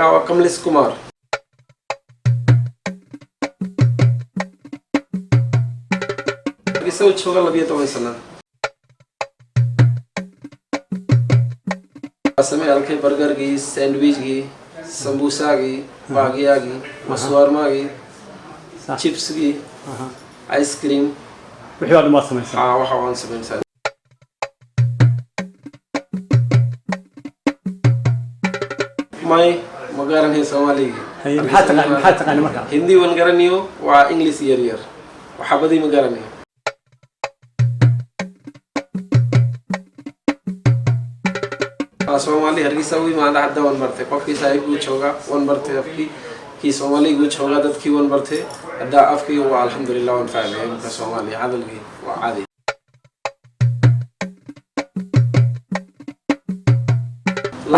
magaca waa Kamlesh Kumar. Hargeysa uu jooga 12 sano. Asame halkay burgergii, sandwichgii, sambusaagii, baagiyaagii, maswarmaagii, chipsgii, ice cream. wixii aad ma sameeyay waxa aan sameeyay may magaran Soomaaliga maxaa taqaan marka Hindi wan garaniyo waa English yar waxa badii magaraniyo Soomaali Hargeysa uu imaada hadda wan bartay qofkii saaxiibku jooga wan bartay afkii ki Soomaali uu jooga dadkii wan bartay hadda afkii waa alxamdulillah wan fahmay marka Soomaali hadalkii waa caadi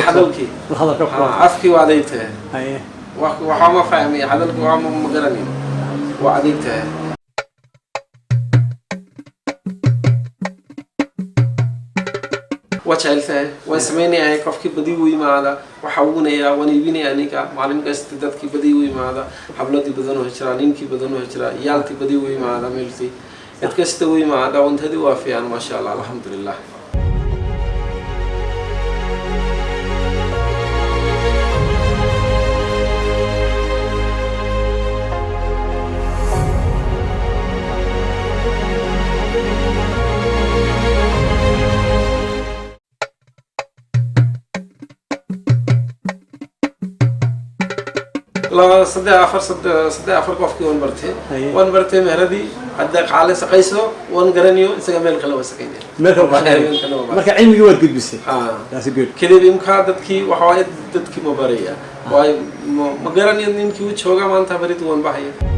hadalkii afkii waa adeegtay waxa ma fahmay hadalkii waa ma garaniyo waa adeegtay وجعلته واسمعني يعني كيف بدي وي معنا وحاولنا يا ونبيني أنيكا معلم قصت دت كي بدي وي معنا حبلتي بدنه هجرانين كي بدنه هجرا يالتي بدي وي معنا ملتي اتكست وي معنا وانت هدي وافي ما شاء الله الحمد لله لا صدق أفر قف كي وان برتي مهردي عندك على سقيسه وان قرنيو إنسان ملك الله وسقيني ملك الله مركب علمي جواد قد بس that's good كده بيمكن دتكي وحوايد دتكي مبارية واي مقرني إنك وتشوجا ما أنت بريت وان بحية